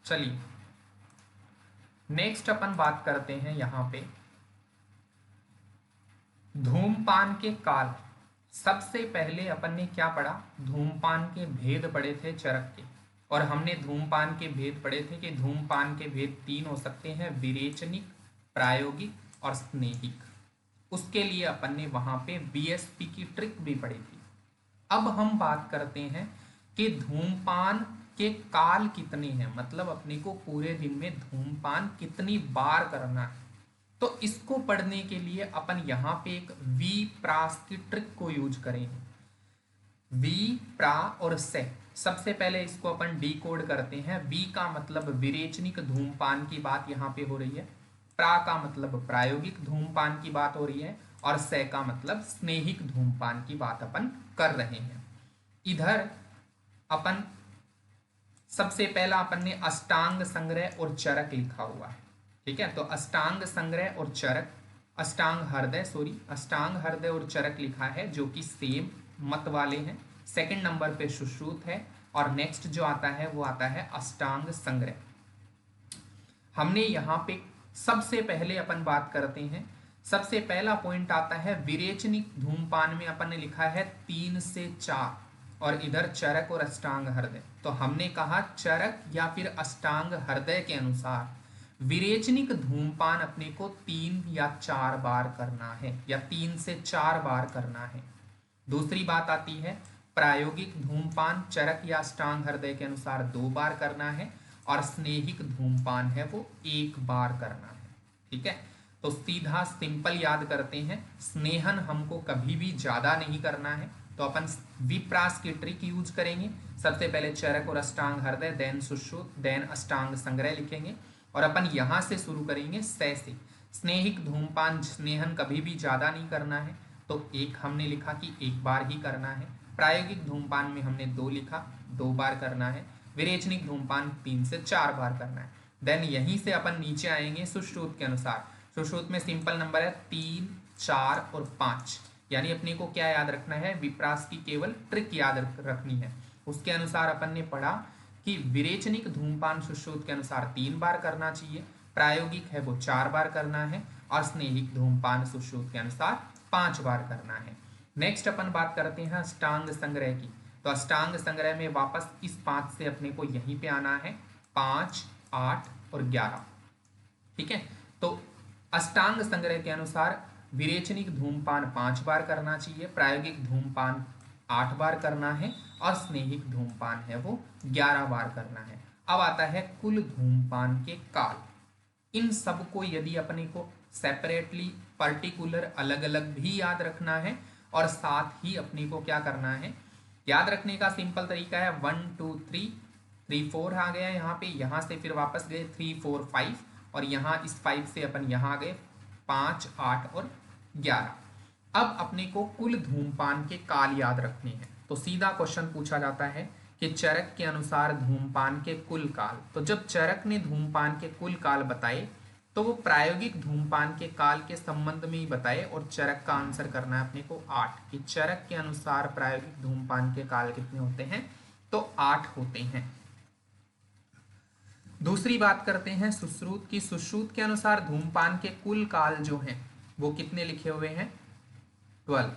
चलिए नेक्स्ट अपन बात करते हैं यहाँ पे धूमपान के काल। सबसे पहले अपन ने क्या पढ़ा, धूमपान के भेद पढ़े थे चरक के, और हमने धूमपान के भेद पढ़े थे कि धूमपान के भेद 3 हो सकते हैं, विरेचनिक, प्रायोगिक और स्नेहिक। उसके लिए अपन ने वहां पे बीएसपी की ट्रिक भी पढ़ी थी। अब हम बात करते हैं कि धूमपान के काल कितने हैं, मतलब अपने को पूरे दिन में धूमपान कितनी बार करना है। तो इसको पढ़ने के लिए अपन यहाँ पे एक वी प्रास की ट्रिक को यूज करेंगे। वी प्रा और से, सबसे पहले इसको अपन डी कोड करते हैं। वी का मतलब विरेचनिक धूमपान की बात यहाँ पे हो रही है, प्रा का मतलब प्रायोगिक धूमपान की बात हो रही है, और से का मतलब स्नेहिक धूमपान की बात अपन कर रहे हैं। इधर अपन सबसे पहला अपन ने अष्टांग संग्रह और चरक लिखा हुआ है, ठीक है। तो अष्टांग संग्रह और चरक, अष्टांग हृदय और चरक लिखा है, जो कि सेम मत वाले हैं। सेकंड नंबर पे सुश्रुत है, और नेक्स्ट जो आता है वो आता है अष्टांग संग्रह। हमने यहाँ पे सबसे पहले अपन बात करते हैं, सबसे पहला पॉइंट आता है विरेचनिक धूमपान में अपन ने लिखा है 3 से 4, और इधर चरक और अष्टांग हृदय। तो हमने कहा चरक या फिर अष्टांग हृदय के अनुसार विरेचनिक धूमपान अपने को 3 या 4 बार करना है, या 3 से 4 बार करना है। दूसरी बात आती है प्रायोगिक धूमपान चरक या अष्टांग हृदय के अनुसार 2 बार करना है, और स्नेहिक धूमपान है वो 1 बार करना है, ठीक है। तो सीधा सिंपल याद करते हैं, स्नेहन हमको कभी भी ज्यादा नहीं करना है, तो अपन विप्रास की ट्रिक यूज करेंगे। सबसे पहले चरक और अष्टांग हृदय, देन सुश्रुत, देन अष्टांग संग्रह लिखेंगे, और अपन यहां से शुरू करेंगे से। स्नेहिक धूमपान स्नेहन कभी भी ज्यादा नहीं करना है, तो 1 हमने लिखा कि 1 बार ही करना है। प्रायोगिक धूमपान में हमने 2 लिखा, 2 बार करना है। विरेचनिक धूमपान 3 से 4 बार करना है। देन यहीं से अपन नीचे आएंगे सुश्रुत के अनुसार। सुश्रुत में सिंपल नंबर है 3, 4 और 5, यानी अपने को क्या याद रखना है, विप्रास की केवल ट्रिक याद रखनी है। उसके अनुसार अपन ने पढ़ा कि विरेचनिक धूमपान सुश्रुत के अनुसार 3 बार करना चाहिए, प्रायोगिक है वो 4 बार करना है, और स्नेहिक धूमपान सुश्रुत के अनुसार 5 बार करना है। नेक्स्ट अपन बात करते हैं अष्टांग संग्रह की। तो अष्टांग संग्रह में वापस इस 5 से अपने को यहीं पे आना है, 5, 8 और 11, ठीक है। तो अष्टांग संग्रह के अनुसार विरेचनिक धूमपान 5 बार करना चाहिए, प्रायोगिक धूमपान 8 बार करना है, और स्नेहिक धूमपान है वो 11 बार करना है। अब आता है कुल धूमपान के काल। इन सबको यदि अपने को सेपरेटली पर्टिकुलर अलग अलग भी याद रखना है, और साथ ही अपने को क्या करना है, याद रखने का सिंपल तरीका है 1 2 3 3 4 आ गया यहाँ पे, यहाँ से फिर वापस गए 3 4 5, और यहाँ इस 5 से अपन यहाँ गए 5 8 और 11। अब अपने को कुल धूमपान के काल याद रखने हैं। तो सीधा क्वेश्चन पूछा जाता है कि चरक के अनुसार धूमपान के कुल काल। तो जब चरक ने धूमपान के कुल काल बताए, तो वो प्रायोगिक धूमपान के काल के संबंध में ही बताए, और चरक का आंसर करना है अपने को 8, कि चरक के अनुसार प्रायोगिक धूमपान के काल कितने होते हैं, तो 8 होते हैं। दूसरी बात करते हैं सुश्रुत की। सुश्रुत के अनुसार धूमपान के कुल काल जो हैं वो कितने लिखे हुए हैं, 12,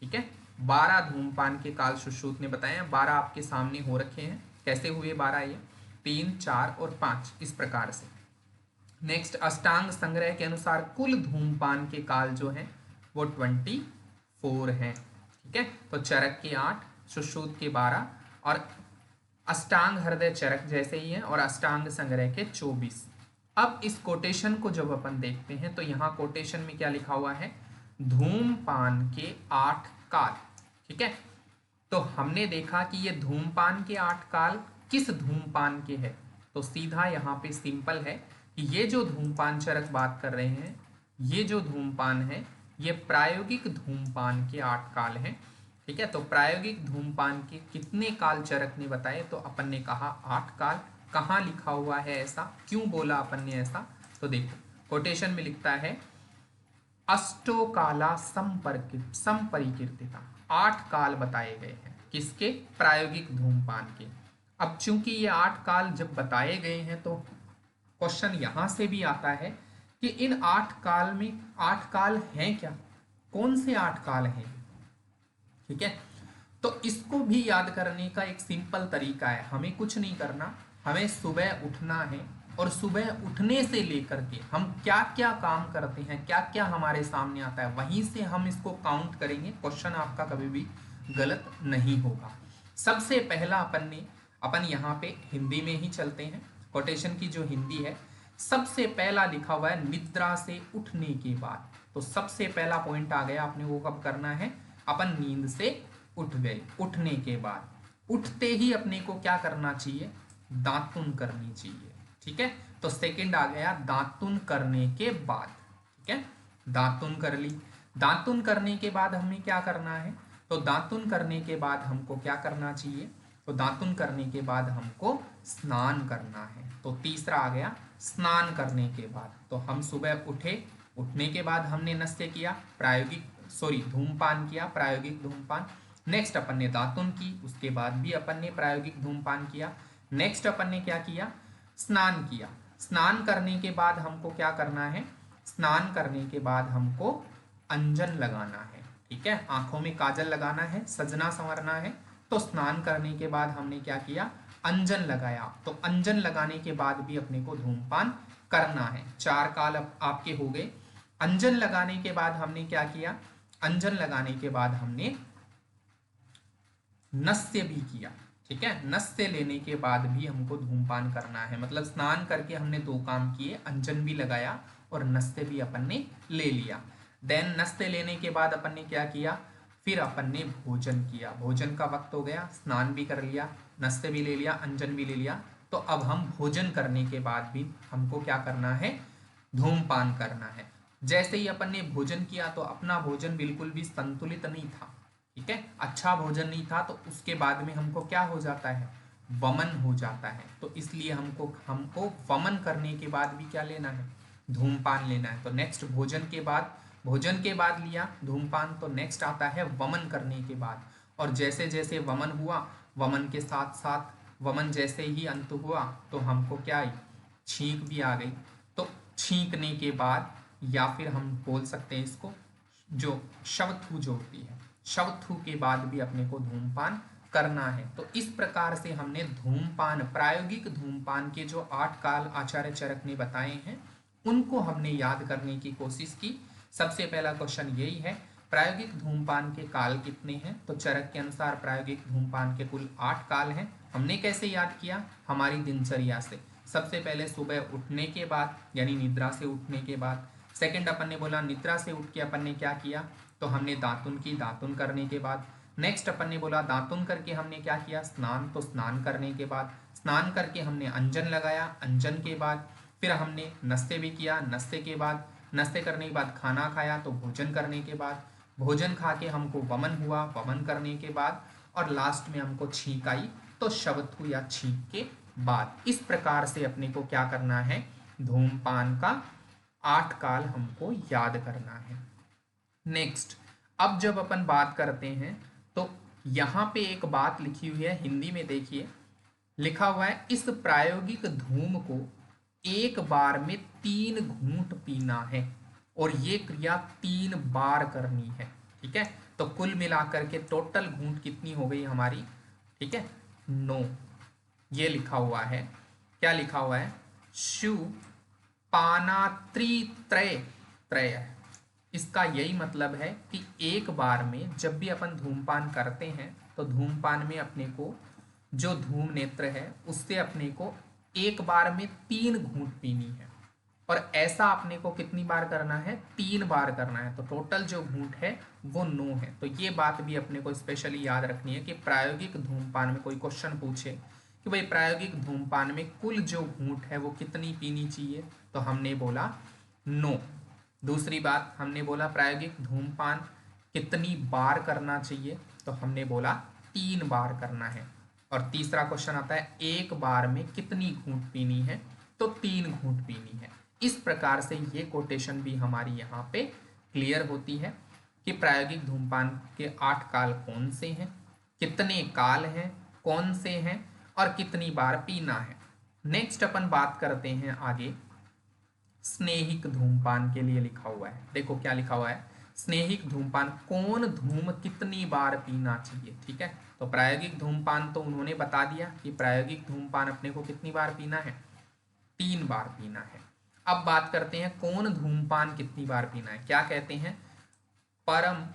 ठीक है। 12 धूमपान के काल सुश्रुत ने बताए हैं, 12 आपके सामने हो रखे हैं। कैसे हुए 12, ये 3 4 और 5 इस प्रकार से। नेक्स्ट अष्टांग संग्रह के अनुसार कुल धूमपान के काल जो हैं वो 24 हैं, ठीक है। तो चरक के 8, सुश्रुत के 12, और अष्टांग हृदय चरक जैसे ही है, और अष्टांग संग्रह के 24। अब इस कोटेशन को जब अपन देखते हैं, तो यहाँ कोटेशन में क्या लिखा हुआ है, धूमपान के 8 काल, ठीक है। तो हमने देखा कि ये धूमपान के 8 काल किस धूमपान के है, तो सीधा यहाँ पे सिंपल है कि ये जो धूमपान चरक बात कर रहे हैं, ये जो धूमपान है ये प्रायोगिक धूमपान के 8 काल हैं, ठीक है। तो प्रायोगिक धूमपान के कितने काल चरक ने बताए, तो अपन ने कहा 8 काल। कहाँ लिखा हुआ है ऐसा, क्यों बोला अपन ने ऐसा, तो देखो कोटेशन में लिखता है अष्टोकाला संपरिकीर्तिता, 8 काल बताए गए हैं, किसके, प्रायोगिक धूमपान के। अब चूंकि ये 8 काल जब बताए गए हैं तो क्वेश्चन यहां से भी आता है कि इन 8 काल में 8 काल हैं क्या, कौन से 8 काल हैं, ठीक है। तो इसको भी याद करने का एक सिंपल तरीका है, हमें कुछ नहीं करना, हमें सुबह उठना है और सुबह उठने से लेकर के हम क्या क्या काम करते हैं, क्या क्या हमारे सामने आता है, वहीं से हम इसको काउंट करेंगे। क्वेश्चन आपका कभी भी गलत नहीं होगा। सबसे पहला अपन यहाँ पे हिंदी में ही चलते हैं। कोटेशन की जो हिंदी है, सबसे पहला लिखा हुआ है निद्रा से उठने के बाद। तो सबसे पहला पॉइंट आ गया, आपने वो कब करना है, अपन नींद से उठ गए, उठने के बाद उठते ही अपने को क्या करना चाहिए, दातुन करनी चाहिए, ठीक है। तो सेकंड आ गया दातुन करने के बाद, ठीक है, दातुन कर ली। दातुन करने के बाद हमें क्या करना है, तो दातुन करने के बाद हमको क्या करना चाहिए, तो दातुन करने के बाद हमको स्नान करना है। तो तीसरा आ गया स्नान करने के बाद। तो हम सुबह उठे, उठने के बाद हमने नश्य किया, धूमपान किया, प्रायोगिक धूमपान। नेक्स्ट अपन ने दातुन की, उसके बाद भी अपन ने प्रायोगिक धूमपान किया। नेक्स्ट अपन ने क्या किया, स्नान किया। स्नान करने के बाद हमको क्या करना है, स्नान करने के बाद हमको अंजन लगाना है, ठीक है, आंखों में काजल लगाना है, सजना संवरना है। तो स्नान करने के बाद हमने क्या किया, अंजन लगाया। तो अंजन लगाने के बाद भी अपने को धूमपान करना है। 4 काल आपके हो गए। अंजन लगाने के बाद हमने क्या किया, अंजन लगाने के बाद हमने नस्य भी किया, ठीक है। नस्य लेने के बाद भी हमको धूमपान करना है, मतलब स्नान करके हमने 2 काम किए, अंजन भी लगाया और नस्य भी अपन ने ले लिया। देन नस्य लेने के बाद अपन ने क्या किया, फिर अपन ने भोजन किया। भोजन का वक्त हो गया, स्नान भी कर लिया, नस्य भी ले लिया, अंजन भी ले लिया। तो अब हम भोजन करने के बाद भी हमको क्या करना है, धूमपान करना है। जैसे ही अपन ने भोजन किया तो अपना भोजन बिल्कुल भी संतुलित नहीं था, ठीक है, अच्छा भोजन नहीं था। तो उसके बाद में हमको क्या हो जाता है, वमन हो जाता है। तो इसलिए हमको हमको वमन करने के बाद भी क्या लेना है, धूमपान लेना है। तो नेक्स्ट भोजन के बाद लिया धूमपान, तो नेक्स्ट आता है वमन करने के बाद। और जैसे जैसे वमन हुआ, वमन के साथ साथ वमन जैसे ही अंत हुआ तो हमको क्या आई, छींक भी आ गई। तो छींकने के बाद, या फिर हम बोल सकते हैं इसको, जो शवथू जो होती है, शवथू के बाद भी अपने को धूमपान करना है। तो इस प्रकार से हमने धूमपान, प्रायोगिक धूमपान के जो 8 काल आचार्य चरक ने बताए हैं उनको हमने याद करने की कोशिश की। सबसे पहला क्वेश्चन यही है, प्रायोगिक धूमपान के काल कितने हैं, तो चरक के अनुसार प्रायोगिक धूमपान के कुल 8 काल हैं। हमने कैसे याद किया, हमारी दिनचर्या से। सबसे पहले सुबह उठने के बाद, यानी निद्रा से उठने के बाद। सेकंड अपन ने बोला निद्रा से उठ के अपन ने क्या किया, तो हमने दातुन की, दातुन करने के बाद। नेक्स्ट अपन ने बोला दातुन करके हमने क्या किया, स्नान, तो स्नान करने के बाद। स्नान करके हमने अंजन लगाया, अंजन के बाद फिर हमने नस्ते भी किया, नस्ते के बाद, नस्ते करने के बाद खाना खाया, तो भोजन करने के बाद, भोजन खा के हमको वमन हुआ, वमन करने के बाद, और लास्ट में हमको छींक आई, तो शवथु या छींक के बाद। इस प्रकार से अपने को क्या करना है, धूमपान का 8 काल हमको याद करना है। नेक्स्ट, अब जब अपन बात करते हैं तो यहाँ पे एक बात लिखी हुई है हिंदी में, देखिए लिखा हुआ है, इस प्रायोगिक धूम को एक बार में 3 घूंट पीना है और ये क्रिया 3 बार करनी है, ठीक है। तो कुल मिलाकर के टोटल घूंट कितनी हो गई हमारी, ठीक है, 9। ये लिखा हुआ है, क्या लिखा हुआ है, शु पानात्रित्रय त्रय। इसका यही मतलब है कि एक बार में जब भी अपन धूमपान करते हैं तो धूमपान में अपने को जो धूम नेत्र है उससे अपने को एक बार में 3 घूंट पीनी है। और ऐसा अपने को कितनी बार करना है, 3 बार करना है। तो टोटल जो घूंट है वो 9 है। तो ये बात भी अपने को स्पेशली याद रखनी है कि प्रायोगिक धूमपान में कोई क्वेश्चन पूछे कि भाई प्रायोगिक धूमपान में कुल जो घूंट है वो कितनी पीनी चाहिए, तो हमने बोला 9। दूसरी बात हमने बोला प्रायोगिक धूमपान कितनी बार करना चाहिए, तो हमने बोला 3 बार करना है। और तीसरा क्वेश्चन आता है एक बार में कितनी घूंट पीनी है, तो 3 घूंट पीनी है। इस प्रकार से ये कोटेशन भी हमारी यहाँ पे क्लियर होती है कि प्रायोगिक धूमपान के 8 काल कौन से हैं, कितने काल हैं, कौन से हैं, और कितनी बार पीना है। नेक्स्ट अपन बात करते हैं आगे, स्नेहिक धूमपान के लिए लिखा हुआ है। देखो क्या लिखा हुआ है, स्नेहिक धूमपान, कौन धूम कितनी बार पीना चाहिए। ठीक है, तो प्रायोगिक धूमपान तो उन्होंने बता दिया कि प्रायोगिक धूमपान अपने को कितनी बार पीना है, 3 बार पीना है। अब बात करते हैं कौन धूमपान कितनी बार पीना है। क्या कहते हैं, परम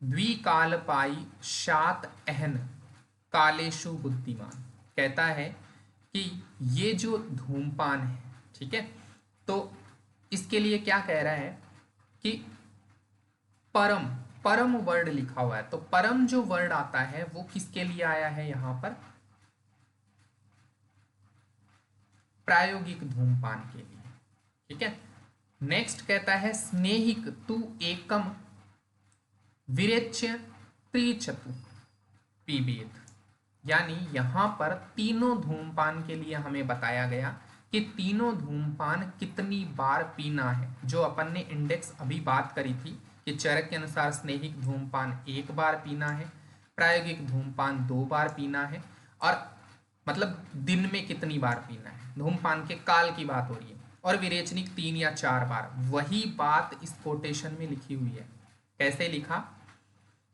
द्विकालपाई शात अहन कालेशु बुद्धिमान। कहता है कि ये जो धूमपान है, ठीक है, तो इसके लिए क्या कह रहा है कि परम, परम वर्ड लिखा हुआ है, तो परम जो वर्ड आता है वो किसके लिए आया है यहां पर, प्रायोगिक धूमपान के लिए। ठीक है, नेक्स्ट कहता है स्नेहिक तू एकम विरेच्य त्रिचतु पीबेत। यानी यहां पर तीनों धूमपान के लिए हमें बताया गया कि तीनों धूमपान कितनी बार पीना है। जो अपन ने इंडेक्स अभी बात करी थी कि चरक के अनुसार स्नेहिक धूमपान 1 बार पीना है, प्रायोगिक धूमपान 2 बार पीना है, और मतलब दिन में कितनी बार पीना है, धूमपान के काल की बात हो रही है, और विरेचनिक 3 या 4 बार। वही बात इस कोटेशन में लिखी हुई है। कैसे लिखा,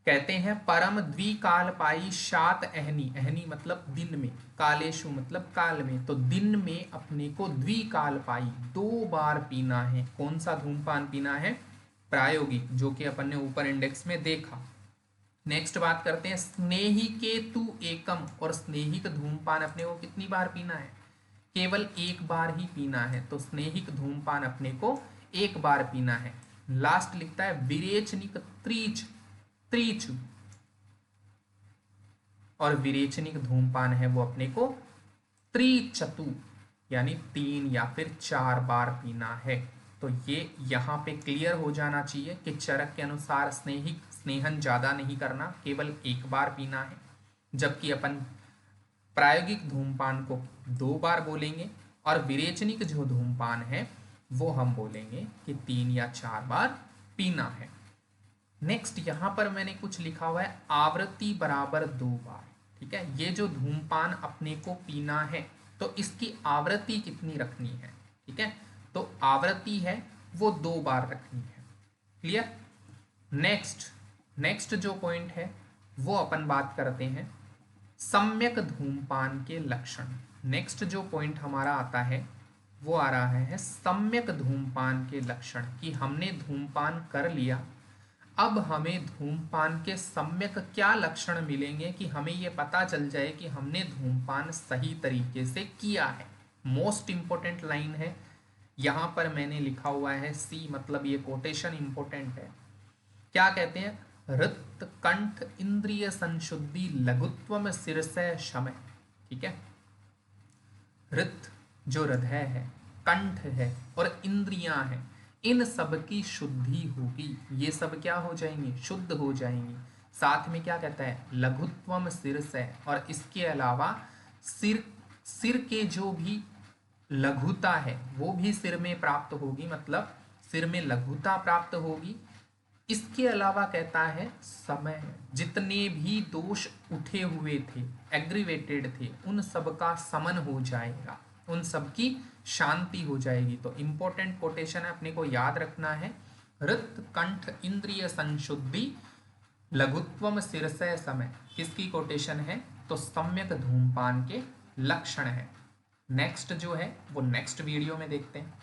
कहते हैं परम द्विकाल पाई शात अहनी, अहनी मतलब दिन में, कालेशु मतलब काल में, तो दिन में अपने को द्विकाल पाई 2 बार पीना है। कौन सा धूमपान पीना है, प्रायोगिक, जो कि अपन ने ऊपर इंडेक्स में देखा। नेक्स्ट बात करते हैं स्नेही के तु एकम, और स्नेहिक धूमपान अपने को कितनी बार पीना है, केवल 1 बार ही पीना है, तो स्नेहिक धूमपान अपने को 1 बार पीना है। लास्ट लिखता है विरेचनिक त्रिचु, और विरेचनिक धूमपान है वो अपने को त्रिचतु यानी 3 या फिर 4 बार पीना है। तो ये यहाँ पे क्लियर हो जाना चाहिए कि चरक के अनुसार स्नेहन ज्यादा नहीं करना, केवल 1 बार पीना है, जबकि अपन प्रायोगिक धूमपान को 2 बार बोलेंगे, और विरेचनिक जो धूमपान है वो हम बोलेंगे कि 3 या 4 बार पीना है। नेक्स्ट यहां पर मैंने कुछ लिखा हुआ है आवृत्ति बराबर 2 बार। ठीक है, ये जो धूमपान अपने को पीना है तो इसकी आवृत्ति कितनी रखनी है। ठीक है, तो आवृत्ति है वो 2 बार रखनी है। क्लियर। नेक्स्ट जो पॉइंट है वो अपन बात करते हैं सम्यक धूमपान के लक्षण। नेक्स्ट जो पॉइंट हमारा आता है वो आ रहा है सम्यक धूमपान के लक्षण, कि हमने धूमपान कर लिया, अब हमें धूमपान के सम्यक क्या लक्षण मिलेंगे कि हमें ये पता चल जाए कि हमने धूमपान सही तरीके से किया है। मोस्ट इंपॉर्टेंट लाइन है यहाँ पर मैंने लिखा हुआ है सी, मतलब ये कोटेशन इंपॉर्टेंट है। क्या कहते हैं, हृत कंठ इंद्रिय संशुद्धि लघुत्वम शीर्षय शमय। ठीक है, हृत जो हृदय है, कंठ है और इंद्रियां हैं, इन सब की शुद्धि होगी, ये सब क्या हो जाएंगी, शुद्ध हो जाएंगी। साथ में क्या कहता है, लघुत्वम शीर्षय, और इसके अलावा सिर के जो भी लघुता है वो भी सिर में प्राप्त होगी, मतलब सिर में लघुता प्राप्त होगी। इसके अलावा कहता है समय, जितने भी दोष उठे हुए थे, एग्रीवेटेड थे, उन सब का समन हो जाएगा, उन सब की शांति हो जाएगी। तो इंपॉर्टेंट कोटेशन है, अपने को याद रखना है, हृत कंठ इंद्रिय संशुद्धि लघुत्वम शीर्षय समय। किसकी कोटेशन है, तो सम्यक धूमपान के लक्षण है। नेक्स्ट जो है वो नेक्स्ट वीडियो में देखते हैं।